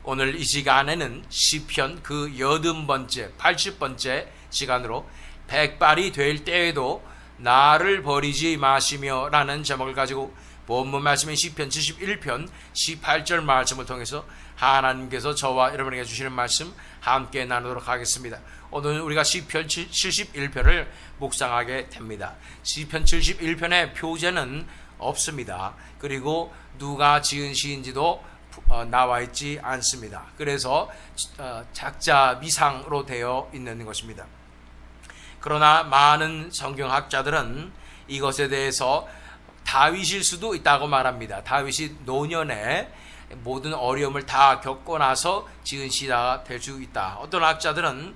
오늘 이 시간에는 시편 그 80번째, 80번째 시간으로 백발이 될 때에도 나를 버리지 마시며 라는 제목을 가지고 본문 말씀인 시편 71편 18절 말씀을 통해서 하나님께서 저와 여러분에게 주시는 말씀 함께 나누도록 하겠습니다. 오늘 우리가 시편 71편을 묵상하게 됩니다. 시편 71편의 표제는 없습니다. 그리고 누가 지은 시인지도 나와 있지 않습니다. 그래서 작자 미상으로 되어 있는 것입니다. 그러나 많은 성경학자들은 이것에 대해서 다윗일 수도 있다고 말합니다. 다윗이 노년에 모든 어려움을 다 겪고 나서 지은 시가 될 수 있다. 어떤 학자들은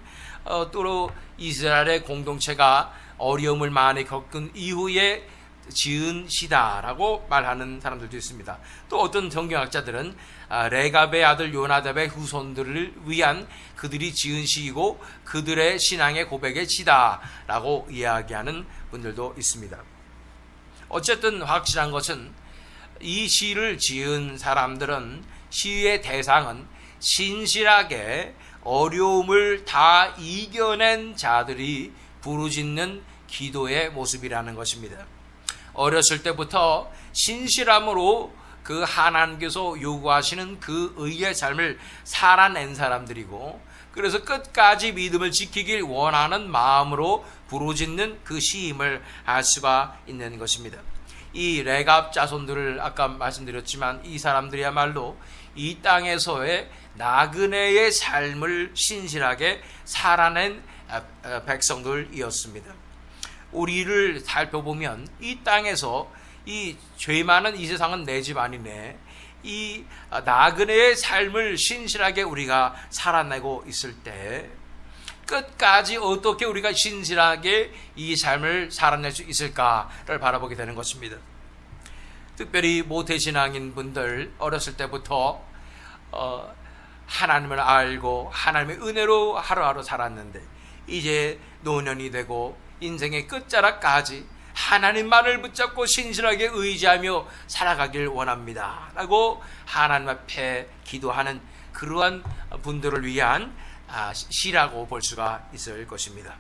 또 이스라엘의 공동체가 어려움을 많이 겪은 이후에 지은 시다라고 말하는 사람들도 있습니다. 또 어떤 성경학자들은 레갑의 아들 요나답의 후손들을 위한 그들이 지은 시이고 그들의 신앙의 고백의 시다라고 이야기하는 분들도 있습니다. 어쨌든 확실한 것은 이 시를 지은 사람들은 시의 대상은 신실하게 어려움을 다 이겨낸 자들이 부르짖는 기도의 모습이라는 것입니다. 어렸을 때부터 신실함으로 그 하나님께서 요구하시는 그 의의 삶을 살아낸 사람들이고, 그래서 끝까지 믿음을 지키길 원하는 마음으로 부르짖는 그 시임을 알 수가 있는 것입니다. 이 레갑 자손들을 아까 말씀드렸지만 이 사람들이야말로 이 땅에서의 나그네의 삶을 신실하게 살아낸 백성들이었습니다. 우리를 살펴보면 이 땅에서 이 죄 많은 이 세상은 내 집 아니네, 이 나그네의 삶을 신실하게 우리가 살아내고 있을 때 끝까지 어떻게 우리가 신실하게 이 삶을 살아낼 수 있을까를 바라보게 되는 것입니다. 특별히 모태신앙인 분들 어렸을 때부터 하나님을 알고 하나님의 은혜로 하루하루 살았는데 이제 노년이 되고 인생의 끝자락까지 하나님만을 붙잡고 신실하게 의지하며 살아가길 원합니다 라고 하나님 앞에 기도하는 그러한 분들을 위한 시라고 볼 수가 있을 것입니다.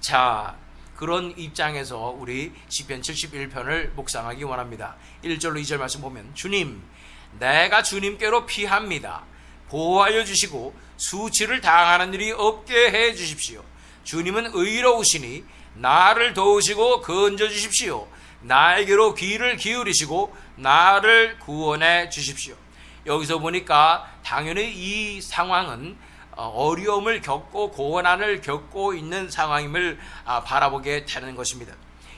자, 그런 입장에서 우리 시편 71편을 묵상하기 원합니다. 1절로 2절 말씀 보면, 주님, 내가 주님께로 피합니다. 보호하여 주시고 수치를 당하는 일이 없게 해 주십시오. 주님은 의로우시니 나를 도우시고 건져 주십시오. 나에게로 귀를 기울이시고 나를 구원해 주십시오. 여기서 보니까 당연히 이 상황은 어려움을 겪고 고난을 겪고 있는 상황임을 바라보게 되는 것입니다.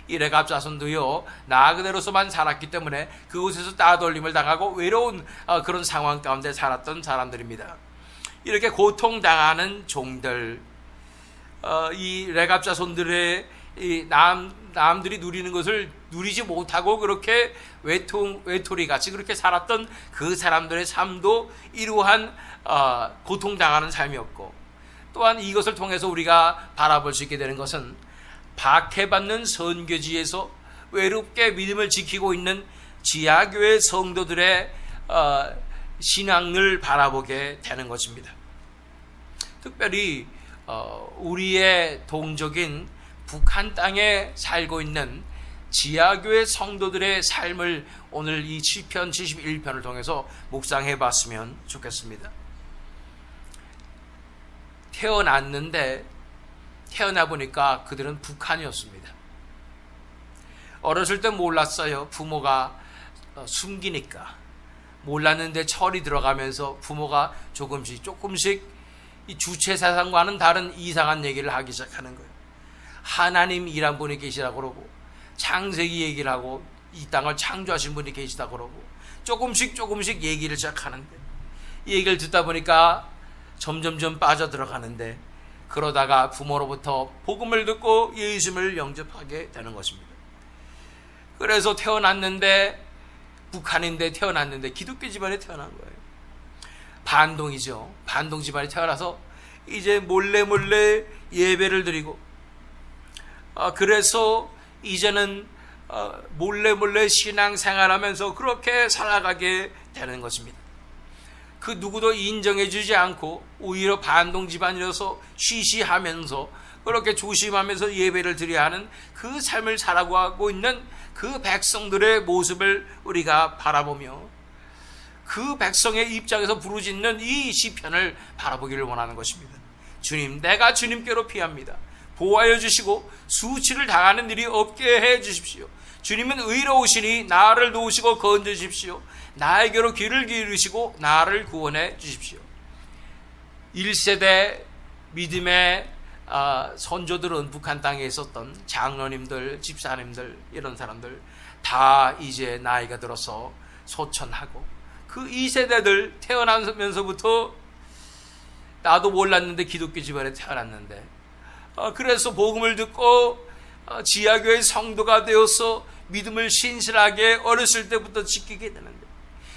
이 레갑 자손도요, 나그네로서만 살았기 때문에 그곳에서 따돌림을 당하고 외로운 그런 상황 가운데 살았던 사람들입니다. 이렇게 고통당하는 종들, 이 레갑 자손들의 남들이 누리는 것을 누리지 못하고 그렇게 외톨이 같이 그렇게 살았던 그 사람들의 삶도 이러한 고통당하는 삶이었고, 또한 이것을 통해서 우리가 바라볼 수 있게 되는 것은 박해받는 선교지에서 외롭게 믿음을 지키고 있는 지하교회 성도들의 신앙을 바라보게 되는 것입니다. 특별히 우리의 동족인 북한 땅에 살고 있는 지하교회 성도들의 삶을 오늘 이 시편 71편을 통해서 묵상해 봤으면 좋겠습니다. 태어나 보니까 그들은 북한이었습니다. 어렸을 때 몰랐어요. 부모가 숨기니까 몰랐는데 철이 들어가면서 부모가 조금씩 이 주체사상과는 다른 이상한 얘기를 하기 시작하는 거예요. 하나님이란 분이 계시다고 그러고, 창세기 얘기를 하고, 이 땅을 창조하신 분이 계시다고 그러고, 조금씩 얘기를 시작하는데, 이 얘기를 듣다 보니까 점점점 빠져들어가는데, 그러다가 부모로부터 복음을 듣고 예수님을 영접하게 되는 것입니다. 그래서 북한인데 태어났는데 기독교 집안에 태어난 거예요. 반동이죠. 반동 집안에 태어나서 이제 몰래 예배를 드리고, 그래서 이제는 몰래 신앙생활하면서 그렇게 살아가게 되는 것입니다. 그 누구도 인정해주지 않고 오히려 반동 집안이라서 쉬쉬하면서 그렇게 조심하면서 예배를 드려야 하는 그 삶을 살아가고 있는 그 백성들의 모습을 우리가 바라보며 그 백성의 입장에서 부르짖는 이 시편을 바라보기를 원하는 것입니다. 주님, 내가 주님께로 피합니다. 보호하여 주시고 수치를 당하는 일이 없게 해 주십시오. 주님은 의로우시니 나를 도우시고 건져 주십시오. 나에게로 귀를 기울이시고 나를 구원해 주십시오. 1세대 믿음의 선조들은 북한 땅에 있었던 장로님들, 집사님들, 이런 사람들 다 이제 나이가 들어서 소천하고, 그 2세대들 태어나면서부터 나도 몰랐는데 기독교 집안에 태어났는데 그래서 복음을 듣고 지하교회 성도가 되어서 믿음을 신실하게 어렸을 때부터 지키게 되는데,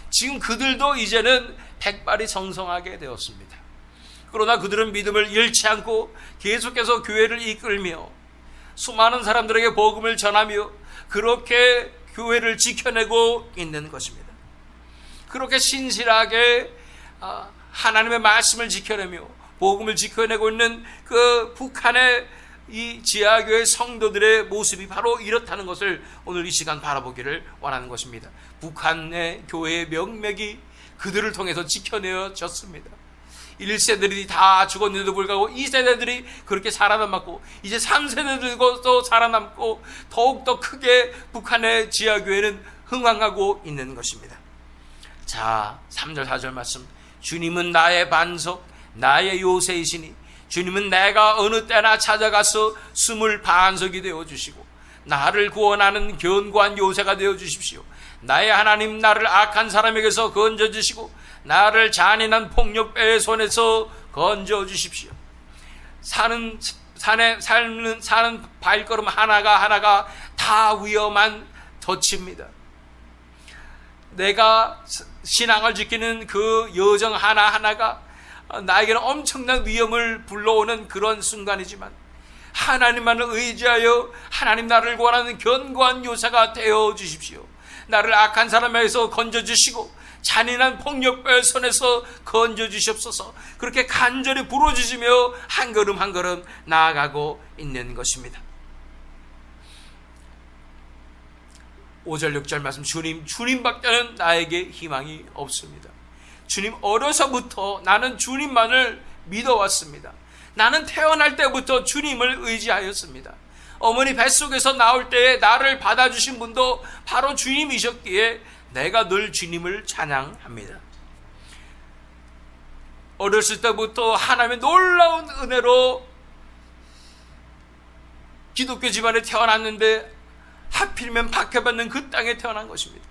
지금 그들도 이제는 백발이 성성하게 되었습니다. 그러나 그들은 믿음을 잃지 않고 계속해서 교회를 이끌며 수많은 사람들에게 복음을 전하며 그렇게 교회를 지켜내고 있는 것입니다. 그렇게 신실하게 하나님의 말씀을 지켜내며 복음을 지켜내고 있는 그 북한의 이 지하교회 성도들의 모습이 바로 이렇다는 것을 오늘 이 시간 바라보기를 원하는 것입니다. 북한의 교회의 명맥이 그들을 통해서 지켜내어졌습니다. 1세들이 다 죽었는데도 불구하고 2세대들이 그렇게 살아남았고, 이제 3세대들도 살아남고 더욱더 크게 북한의 지하교회는 흥황하고 있는 것입니다. 자, 3절 4절 말씀. 주님은 나의 반석, 나의 요새이시니 주님은 내가 어느 때나 찾아가서 숨을 반석이 되어주시고 나를 구원하는 견고한 요새가 되어주십시오. 나의 하나님, 나를 악한 사람에게서 건져주시고 나를 잔인한 폭력배의 손에서 건져주십시오. 사는 발걸음 하나가 다 위험한 덫입니다. 내가 신앙을 지키는 그 여정 하나하나가 나에게는 엄청난 위험을 불러오는 그런 순간이지만, 하나님만을 의지하여 하나님, 나를 구원하는 견고한 요새가 되어 주십시오. 나를 악한 사람에게서 건져주시고 잔인한 폭력배의 손에서 건져주시옵소서. 그렇게 간절히 부르짖으며 한 걸음 한 걸음 나아가고 있는 것입니다. 5절 6절 말씀. 주님밖에는 나에게 희망이 없습니다. 주님, 어려서부터 나는 주님만을 믿어왔습니다. 나는 태어날 때부터 주님을 의지하였습니다. 어머니 뱃속에서 나올 때에 나를 받아주신 분도 바로 주님이셨기에 내가 늘 주님을 찬양합니다. 어렸을 때부터 하나님의 놀라운 은혜로 기독교 집안에 태어났는데 하필이면 박해받는 그 땅에 태어난 것입니다.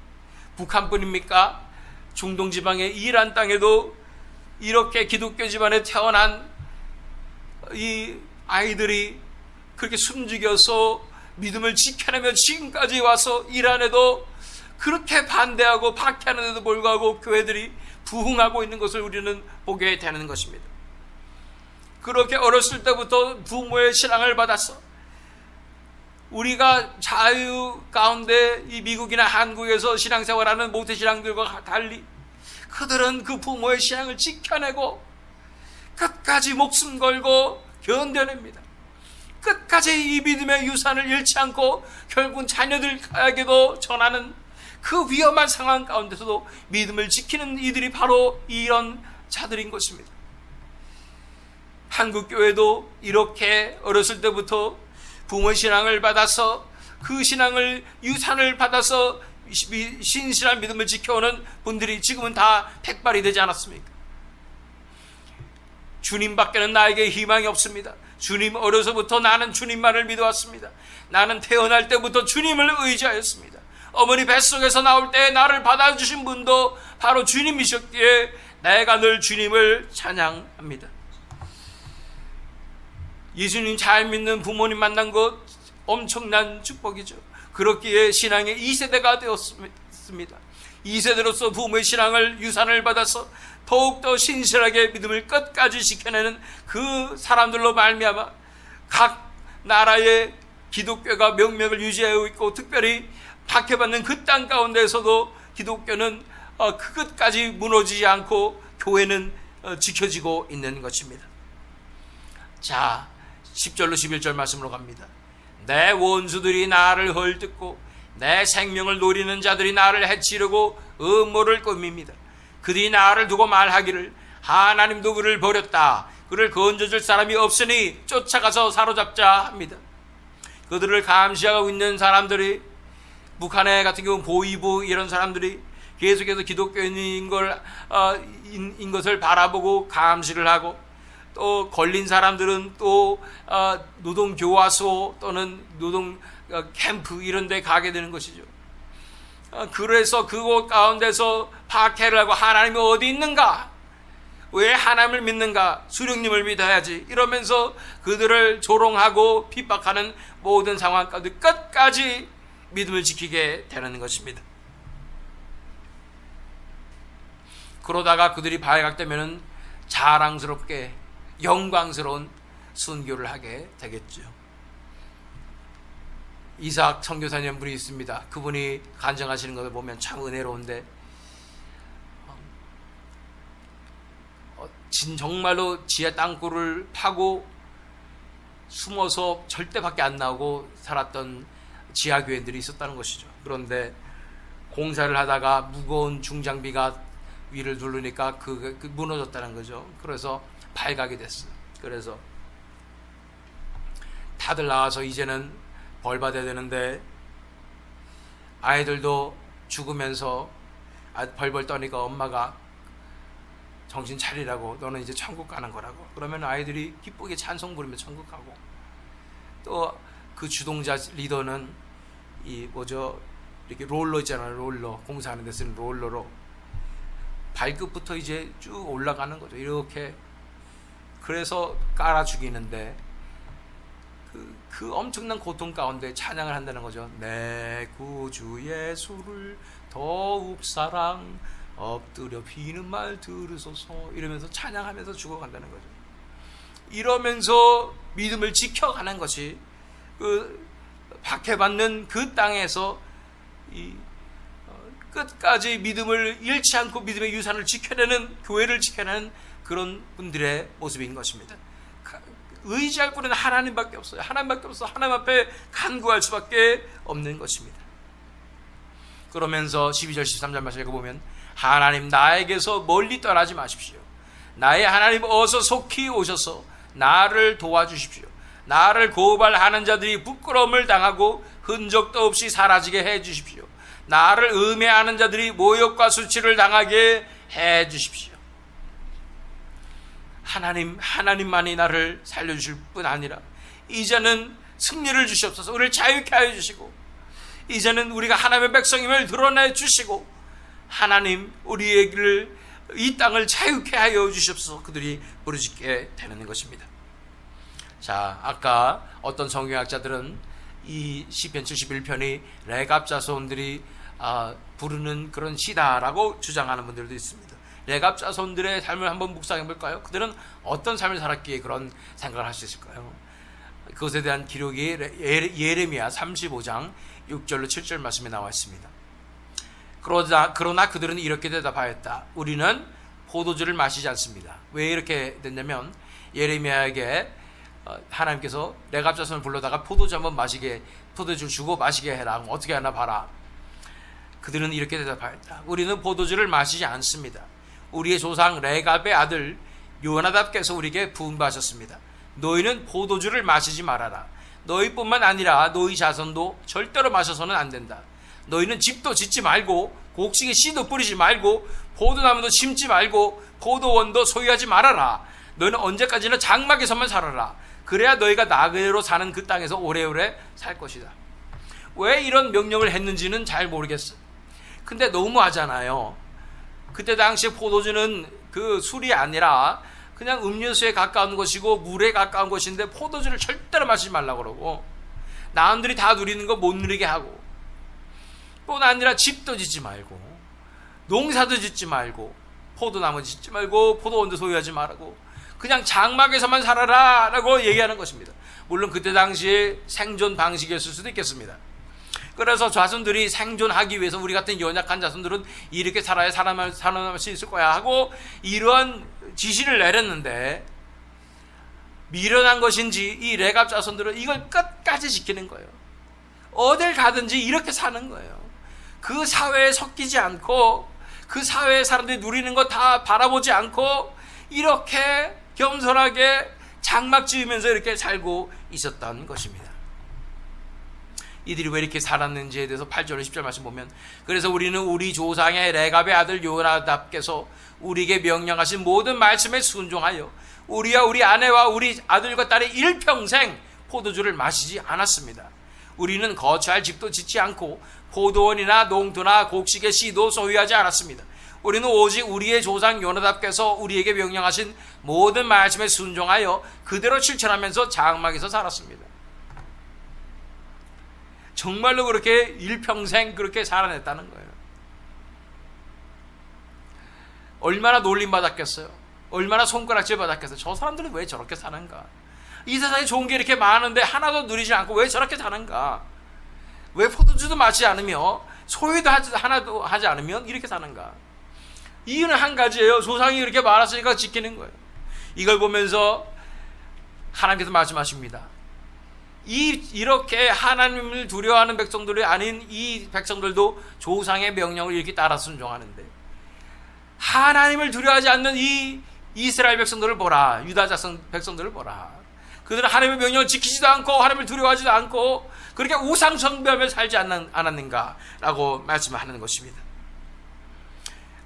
북한뿐입니까? 중동 지방의 이란 땅에도 이렇게 기독교 집안에 태어난 이 아이들이 그렇게 숨죽여서 믿음을 지켜내며 지금까지 와서 이란에도 그렇게 반대하고 박해하는데도 불구하고 교회들이 부흥하고 있는 것을 우리는 보게 되는 것입니다. 그렇게 어렸을 때부터 부모의 신앙을 받아서 우리가 자유 가운데 이 미국이나 한국에서 신앙생활하는 모태신앙들과 달리 그들은 그 부모의 신앙을 지켜내고 끝까지 목숨 걸고 견뎌냅니다. 끝까지 이 믿음의 유산을 잃지 않고 결국은 자녀들에게도 전하는 그 위험한 상황 가운데서도 믿음을 지키는 이들이 바로 이런 자들인 것입니다. 한국교회도 이렇게 어렸을 때부터 부모의 신앙을 받아서 그 신앙을 유산을 받아서 신실한 믿음을 지켜오는 분들이 지금은 다 백발이 되지 않았습니까? 주님밖에는 나에게 희망이 없습니다. 주님, 어려서부터 나는 주님만을 믿어왔습니다. 나는 태어날 때부터 주님을 의지하였습니다. 어머니 뱃속에서 나올 때 나를 받아주신 분도 바로 주님이셨기에 내가 늘 주님을 찬양합니다. 예수님 잘 믿는 부모님 만난 것 엄청난 축복이죠. 그렇기에 신앙의 2세대가 되었습니다. 2세대로서 부모의 신앙을 유산을 받아서 더욱더 신실하게 믿음을 끝까지 지켜내는 그 사람들로 말미암아 각 나라의 기독교가 명맥을 유지하고 있고, 특별히 박해받는 그 땅 가운데서도 기독교는 그 끝까지 무너지지 않고 교회는 지켜지고 있는 것입니다. 자, 10절로 11절 말씀으로 갑니다. 내 원수들이 나를 헐뜯고 내 생명을 노리는 자들이 나를 해치려고 음모를 꾸밉니다. 그들이 나를 두고 말하기를 하나님도 그를 버렸다. 그를 건져줄 사람이 없으니 쫓아가서 사로잡자 합니다. 그들을 감시하고 있는 사람들이, 북한의 같은 경우는 보이부 이런 사람들이 계속해서 기독교인인 것을 바라보고 감시를 하고, 또 걸린 사람들은 또 노동교화소 또는 노동 캠프 이런 데 가게 되는 것이죠. 그래서 그곳 가운데서 박해를 하고 하나님이 어디 있는가? 왜 하나님을 믿는가? 수령님을 믿어야지. 이러면서 그들을 조롱하고 핍박하는 모든 상황 가운데 끝까지 믿음을 지키게 되는 것입니다. 그러다가 그들이 발각되면 자랑스럽게 영광스러운 순교를 하게 되겠죠. 이삭 선교사님 분이 있습니다. 그분이 간증하시는 것을 보면 참 은혜로운데, 정말로 지하 땅굴을 파고 숨어서 절대 밖에 안 나오고 살았던 지하교인들이 있었다는 것이죠. 그런데 공사를 하다가 무거운 중장비가 위를 누르니까 그 무너졌다는 거죠. 그래서 발각이 됐어요. 그래서 다들 나와서 이제는 벌 받아야 되는데, 아이들도 죽으면서 벌벌 떠니까 엄마가 정신 차리라고, 너는 이제 천국 가는 거라고. 그러면 아이들이 기쁘게 찬송 부르며 천국 가고, 또 그 주동자 리더는 이렇게 롤러 있잖아요. 롤러, 공사하는 데 쓰는 롤러로 발끝부터 이제 쭉 올라가는 거죠. 이렇게. 그래서 깔아 죽이는데 그 엄청난 고통 가운데 찬양을 한다는 거죠. 내 구주 예수를 더욱 사랑, 엎드려 비는 말 들으소서, 이러면서 찬양하면서 죽어간다는 거죠. 이러면서 믿음을 지켜가는 것이 그 박해받는 그 땅에서 끝까지 믿음을 잃지 않고 믿음의 유산을 지켜내는, 교회를 지켜내는 그런 분들의 모습인 것입니다. 의지할 분은 하나님밖에 없어요. 하나님밖에 없어. 하나님 앞에 간구할 수밖에 없는 것입니다. 그러면서 12절 13절 말씀을 보면, 하나님 나에게서 멀리 떠나지 마십시오. 나의 하나님 어서 속히 오셔서 나를 도와주십시오. 나를 고발하는 자들이 부끄러움을 당하고 흔적도 없이 사라지게 해주십시오. 나를 음해하는 자들이 모욕과 수치를 당하게 해주십시오. 하나님만이 나를 살려주실 뿐 아니라 이제는 승리를 주시옵소서. 우리를 자유케 하여 주시고, 이제는 우리가 하나님의 백성임을 드러내 주시고, 하나님 우리의 이 땅을 자유케 하여 주시옵소서. 그들이 부르짖게 되는 것입니다. 자, 아까 어떤 성경학자들은 이 시편 71편이 레갑 자손들이 부르는 그런 시다라고 주장하는 분들도 있습니다. 레갑 자손들의 삶을 한번 묵상해 볼까요? 그들은 어떤 삶을 살았기에 그런 생각을 할 수 있을까요? 그것에 대한 기록이 예레미야 35장 6절로 7절 말씀에 나와 있습니다. 그러나 그들은 이렇게 대답하였다. 우리는 포도주를 마시지 않습니다. 왜 이렇게 됐냐면, 예레미야에게 하나님께서 레갑 자손을 불러다가 포도주 한번 포도주 주고 마시게 해라. 그럼 어떻게 하나 봐라. 그들은 이렇게 대답하였다. 우리는 포도주를 마시지 않습니다. 우리의 조상 레갑의 아들 요나답께서 우리에게 분부하셨습니다. 너희는 포도주를 마시지 말아라. 너희뿐만 아니라 너희 자손도 절대로 마셔서는 안 된다. 너희는 집도 짓지 말고 곡식에 씨도 뿌리지 말고 포도나무도 심지 말고 포도원도 소유하지 말아라. 너희는 언제까지나 장막에서만 살아라. 그래야 너희가 나그네로 사는 그 땅에서 오래오래 살 것이다. 왜 이런 명령을 했는지는 잘 모르겠어요. 근데 너무하잖아요. 그때 당시에 포도주는 그 술이 아니라 그냥 음료수에 가까운 것이고 물에 가까운 것인데, 포도주를 절대로 마시지 말라고 그러고, 남들이 다 누리는 거 못 누리게 하고, 뿐 아니라 집도 짓지 말고 농사도 짓지 말고 포도나무 짓지 말고 포도원도 소유하지 말고 그냥 장막에서만 살아라 라고 얘기하는 것입니다. 물론 그때 당시에 생존 방식이었을 수도 있겠습니다. 그래서 자손들이 생존하기 위해서 우리 같은 연약한 자손들은 이렇게 살아야 살아남을 수 있을 거야 하고 이러한 지시를 내렸는데, 미련한 것인지 이 레갑 자손들은 이걸 끝까지 지키는 거예요. 어딜 가든지 이렇게 사는 거예요. 그 사회에 섞이지 않고 그 사회의 사람들이 누리는 거 다 바라보지 않고 이렇게 겸손하게 장막 지으면서 이렇게 살고 있었던 것입니다. 이들이 왜 이렇게 살았는지에 대해서 8절 10절 말씀 보면, 그래서 우리는 우리 조상의 레갑의 아들 요나답께서 우리에게 명령하신 모든 말씀에 순종하여 우리와 우리 아내와 우리 아들과 딸의 일평생 포도주를 마시지 않았습니다. 우리는 거처할 집도 짓지 않고 포도원이나 농토나 곡식의 씨도 소유하지 않았습니다. 우리는 오직 우리의 조상 요나답께서 우리에게 명령하신 모든 말씀에 순종하여 그대로 실천하면서 장막에서 살았습니다. 정말로 그렇게 일평생 그렇게 살아냈다는 거예요. 얼마나 놀림받았겠어요. 얼마나 손가락질 받았겠어요. 저 사람들은 왜 저렇게 사는가? 이 세상에 좋은 게 이렇게 많은데 하나도 누리지 않고 왜 저렇게 사는가? 왜 포도주도 마시지 않으며 소유도 하나도 하지 않으면 이렇게 사는가? 이유는 한 가지예요. 조상이 이렇게 말했으니까 지키는 거예요. 이걸 보면서 하나님께서 말씀하십니다. 이렇게 하나님을 두려워하는 백성들이 아닌 이 백성들도 조상의 명령을 이렇게 따라 순종하는데, 하나님을 두려워하지 않는 이 이스라엘 백성들을 보라. 유다 백성들을 보라. 그들은 하나님의 명령을 지키지도 않고 하나님을 두려워하지도 않고 그렇게 우상 숭배하며 살지 않았는가라고 말씀하는 것입니다.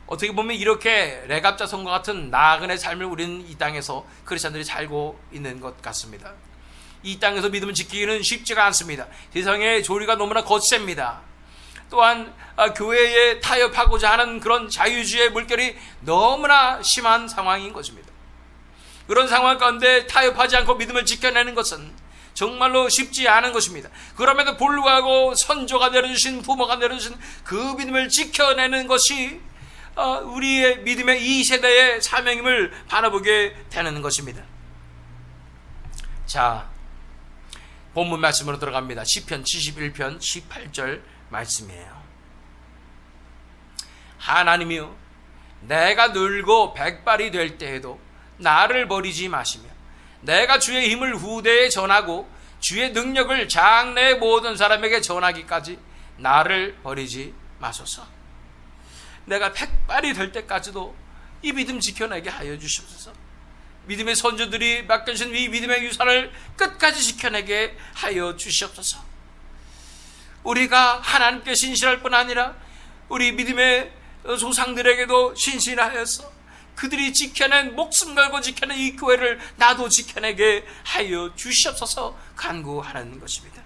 어떻게 보면 이렇게 레갑 자손과 같은 나그네 삶을 우리는 이 땅에서 크리스천들이 살고 있는 것 같습니다. 이 땅에서 믿음을 지키기는 쉽지가 않습니다. 세상의 조리가 너무나 거셉니다. 또한 교회에 타협하고자 하는 그런 자유주의의 물결이 너무나 심한 상황인 것입니다. 그런 상황 가운데 타협하지 않고 믿음을 지켜내는 것은 정말로 쉽지 않은 것입니다. 그럼에도 불구하고 선조가 내려주신, 부모가 내려주신 그 믿음을 지켜내는 것이 우리의 믿음의 이 세대의 사명임을 바라보게 되는 것입니다. 자, 본문 말씀으로 들어갑니다. 시편 71편 18절 말씀이에요. 하나님이여, 내가 늙고 백발이 될 때에도 나를 버리지 마시며 내가 주의 힘을 후대에 전하고 주의 능력을 장래의 모든 사람에게 전하기까지 나를 버리지 마소서. 내가 백발이 될 때까지도 이 믿음 지켜내게 하여 주시옵소서. 믿음의 선조들이 맡겨주신 이 믿음의 유산을 끝까지 지켜내게 하여 주시옵소서. 우리가 하나님께 신실할 뿐 아니라 우리 믿음의 조상들에게도 신실하여서 그들이 지켜낸, 목숨 걸고 지켜낸 이 교회를 나도 지켜내게 하여 주시옵소서 간구하는 것입니다.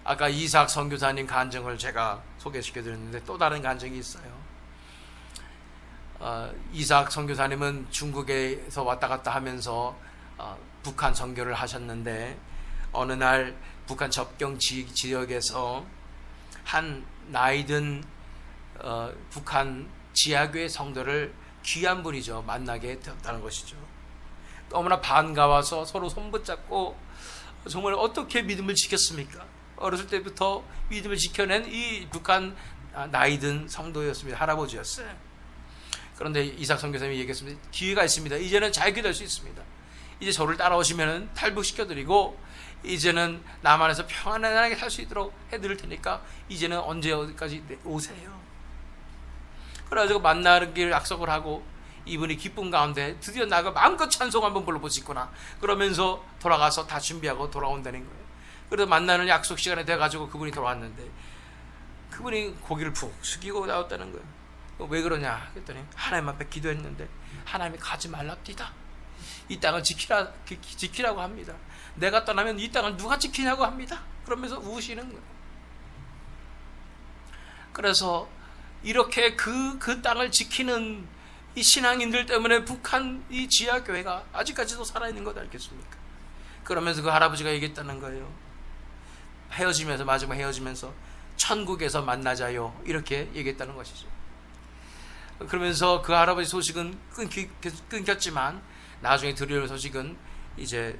아까 이삭 선교사님 간증을 제가 소개시켜 드렸는데 또 다른 간증이 있어요. 이삭 선교사님은 중국에서 왔다 갔다 하면서 북한 선교를 하셨는데, 어느 날 북한 접경 지역에서 한 나이든 북한 지하교회 성도를, 귀한 분이죠, 만나게 되었다는 것이죠. 너무나 반가워서 서로 손붙잡고 정말 어떻게 믿음을 지켰습니까? 어렸을 때부터 믿음을 지켜낸 이 북한 나이든 성도였습니다. 할아버지였어요. 그런데 이삭 선교사님이 얘기했습니다. 기회가 있습니다. 이제는 잘 기도할 수 있습니다. 이제 저를 따라오시면 탈북시켜드리고 이제는 남한에서 평안하게 살 수 있도록 해드릴 테니까 이제는 언제 어디까지 오세요. 그래가지고 만나기를 약속을 하고 이분이 기쁨 가운데 드디어 나가 마음껏 찬송 한번 불러보시구나 그러면서 돌아가서 다 준비하고 돌아온다는 거예요. 그래서 만나는 약속 시간에 돼가지고 그분이 돌아왔는데 그분이 고개를 푹 숙이고 나왔다는 거예요. 왜 그러냐 그랬더니 하나님 앞에 기도했는데 하나님이 가지 말랍디다. 이 땅을 지키라고 합니다. 내가 떠나면 이 땅을 누가 지키냐고 합니다. 그러면서 우시는 거예요. 그래서 이렇게 그 땅을 지키는 이 신앙인들 때문에 북한 이 지하교회가 아직까지도 살아있는 것 알겠습니까? 그러면서 그 할아버지가 얘기했다는 거예요. 헤어지면서, 마지막 헤어지면서 천국에서 만나자요 이렇게 얘기했다는 것이죠. 그러면서 그 할아버지 소식은 끊겼지만 나중에 들려온 소식은 이제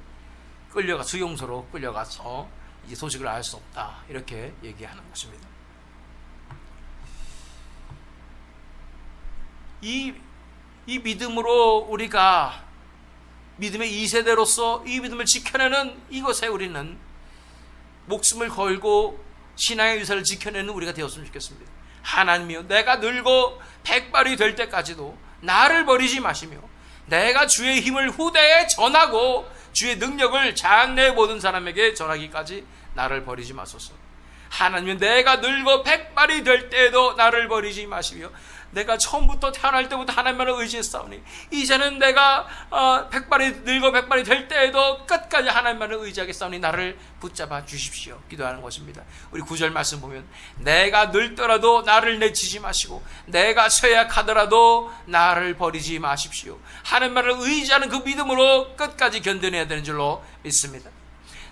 수용소로 끌려가서 이 소식을 알 수 없다, 이렇게 얘기하는 것입니다. 이 믿음으로 우리가 믿음의 2세대로서 이 믿음을 지켜내는 이것에 우리는 목숨을 걸고 신앙의 의사를 지켜내는 우리가 되었으면 좋겠습니다. 하나님이여, 내가 늙고 백발이 될 때까지도 나를 버리지 마시며 내가 주의 힘을 후대에 전하고 주의 능력을 장래의 모든 사람에게 전하기까지 나를 버리지 마소서. 하나님은 내가 늙어 백발이 될 때에도 나를 버리지 마시며 내가 처음부터 태어날 때부터 하나님만을 의지했사오니 이제는 내가 늙어 백발이 될 때에도 끝까지 하나님만을 의지하겠사오니 나를 붙잡아 주십시오. 기도하는 것입니다. 우리 9절 말씀 보면 내가 늙더라도 나를 내치지 마시고 내가 쇠약하더라도 나를 버리지 마십시오. 하나님만을 의지하는 그 믿음으로 끝까지 견뎌내야 되는 줄로 믿습니다.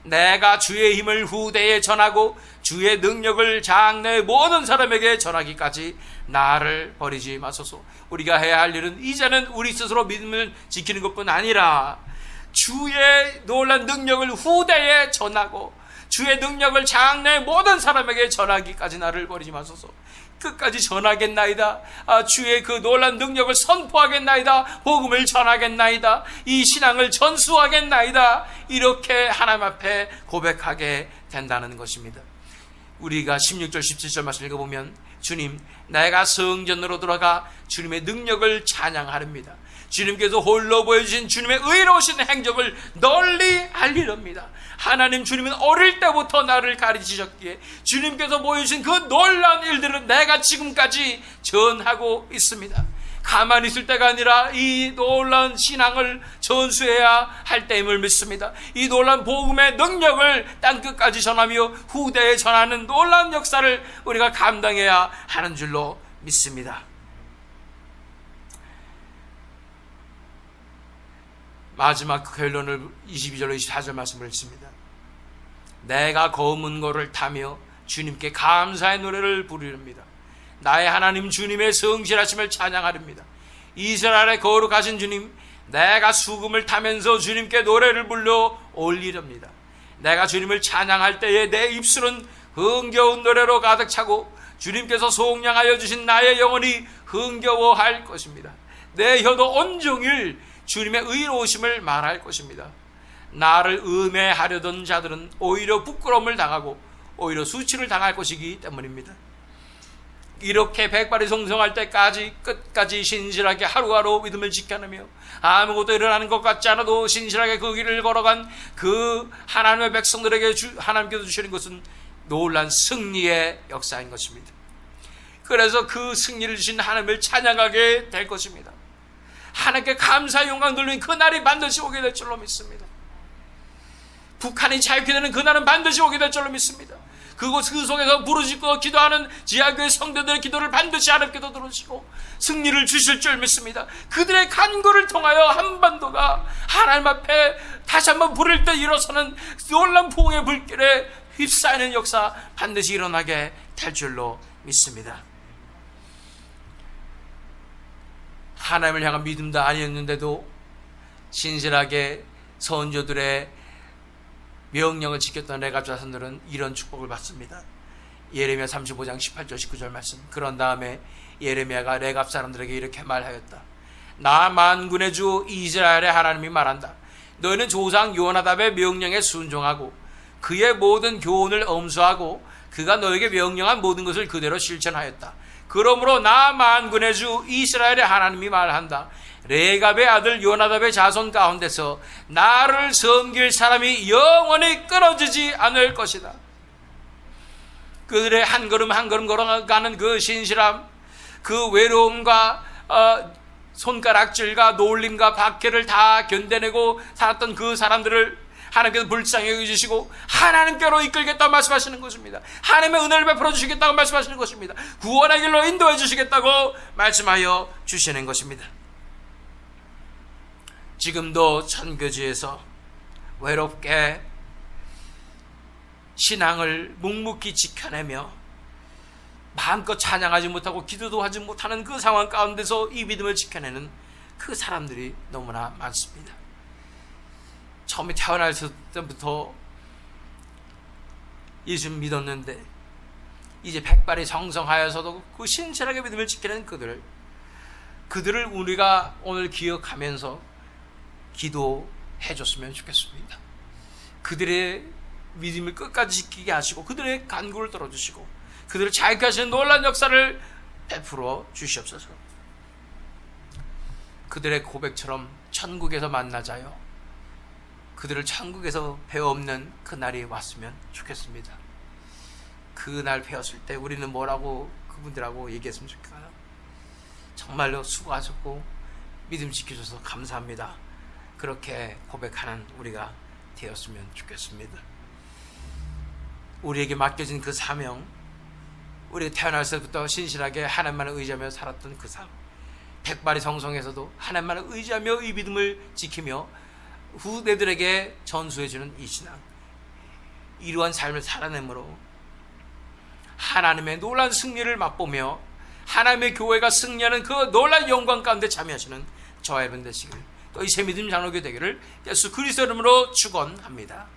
내가 주의 힘을 후대에 전하고 주의 능력을 장래의 모든 사람에게 전하기까지 나를 버리지 마소서. 우리가 해야 할 일은 이제는 우리 스스로 믿음을 지키는 것뿐 아니라 주의 놀란 능력을 후대에 전하고 주의 능력을 장래의 모든 사람에게 전하기까지 나를 버리지 마소서. 끝까지 전하겠나이다. 주의 그 놀란 능력을 선포하겠나이다. 복음을 전하겠나이다. 이 신앙을 전수하겠나이다. 이렇게 하나님 앞에 고백하게 된다는 것입니다. 우리가 16절 17절 말씀 읽어보면 주님, 내가 성전으로 들어가 주님의 능력을 찬양하렵니다. 주님께서 홀로 보여주신 주님의 의로우신 행적을 널리 알리렵니다. 하나님, 주님은 어릴 때부터 나를 가르치셨기에 주님께서 보여주신 그 놀라운 일들은 내가 지금까지 전하고 있습니다. 가만히 있을 때가 아니라 이 놀라운 신앙을 전수해야 할 때임을 믿습니다. 이 놀라운 복음의 능력을 땅끝까지 전하며 후대에 전하는 놀라운 역사를 우리가 감당해야 하는 줄로 믿습니다. 마지막 결론을 22절로 24절 말씀을 읽습니다. 내가 검은 고를 타며 주님께 감사의 노래를 부르렵니다. 나의 하나님 주님의 성실하심을 찬양하렵니다. 이스라엘의 거룩하신 주님, 내가 수금을 타면서 주님께 노래를 불러 올리렵니다. 내가 주님을 찬양할 때에 내 입술은 흥겨운 노래로 가득 차고 주님께서 속량하여 주신 나의 영혼이 흥겨워할 것입니다. 내 혀도 온종일 주님의 의로우심을 말할 것입니다. 나를 음해하려던 자들은 오히려 부끄러움을 당하고 오히려 수치를 당할 것이기 때문입니다. 이렇게 백발이 송성할 때까지 끝까지 신실하게 하루하루 믿음을 지켜내며 아무것도 일어나는 것 같지 않아도 신실하게 그 길을 걸어간 그 하나님의 백성들에게 하나님께서 주시는 것은 놀란 승리의 역사인 것입니다. 그래서 그 승리를 주신 하나님을 찬양하게 될 것입니다. 하나님께 감사 영광 돌리는 그날이 반드시 오게 될 줄로 믿습니다. 북한이 자유케 되는 그날은 반드시 오게 될 줄로 믿습니다. 그 속에서 부르짖고 기도하는 지하교회 성도들의 기도를 반드시 하나님께서 들으시고 승리를 주실 줄 믿습니다. 그들의 간구를 통하여 한반도가 하나님 앞에 다시 한번 부를 때 일어서는 놀라운 부흥의 불길에 휩싸이는 역사 반드시 일어나게 될 줄로 믿습니다. 하나님을 향한 믿음도 아니었는데도 신실하게 선조들의 명령을 지켰던 레갑 자손들은 이런 축복을 받습니다. 예레미야 35장 18절 19절 말씀. 그런 다음에 예레미야가 레갑 사람들에게 이렇게 말하였다. 나 만군의 주 이스라엘의 하나님이 말한다. 너희는 조상 요나답의 명령에 순종하고 그의 모든 교훈을 엄수하고 그가 너에게 명령한 모든 것을 그대로 실천하였다. 그러므로 나 만군의 주 이스라엘의 하나님이 말한다. 레갑의 아들 요나답의 자손 가운데서 나를 섬길 사람이 영원히 끊어지지 않을 것이다. 그들의 한 걸음 한 걸음 걸어가는 그 신실함, 그 외로움과 손가락질과 놀림과 박해를 다 견뎌내고 살았던 그 사람들을 하나님께서 불쌍히 여겨주시고 하나님께로 이끌겠다고 말씀하시는 것입니다. 하나님의 은혜를 베풀어 주시겠다고 말씀하시는 것입니다. 구원의 길로 인도해 주시겠다고 말씀하여 주시는 것입니다. 지금도 천교지에서 외롭게 신앙을 묵묵히 지켜내며 마음껏 찬양하지 못하고 기도도 하지 못하는 그 상황 가운데서 이 믿음을 지켜내는 그 사람들이 너무나 많습니다. 처음에 태어날 때부터 예수 믿었는데 이제 백발이 성성하여서도 그 신실하게 믿음을 지키는 그들을 우리가 오늘 기억하면서 기도해 줬으면 좋겠습니다. 그들의 믿음을 끝까지 지키게 하시고 그들의 간구를 들어주시고 그들을 자유케 하시는 놀라운 역사를 베풀어 주시옵소서. 그들의 고백처럼 천국에서 만나자요, 그들을 천국에서 배워없는 그날이 왔으면 좋겠습니다. 그날 배웠을 때 우리는 뭐라고 그분들하고 얘기했으면 좋겠어요? 정말로 수고하셨고 믿음 지켜줘서 감사합니다. 그렇게 고백하는 우리가 되었으면 좋겠습니다. 우리에게 맡겨진 그 사명, 우리 태어날 때부터 신실하게 하나님만을 의지하며 살았던 그 삶, 백발이 성성에서도 하나님만을 의지하며 이 믿음을 지키며 후대들에게 전수해주는 이 신앙, 이러한 삶을 살아내므로 하나님의 놀라운 승리를 맛보며 하나님의 교회가 승리하는 그 놀라운 영광 가운데 참여하시는 저와 여러분 되시길, 또 이 새 믿음 장로교 되기를 예수 그리스도 이름으로 축원합니다.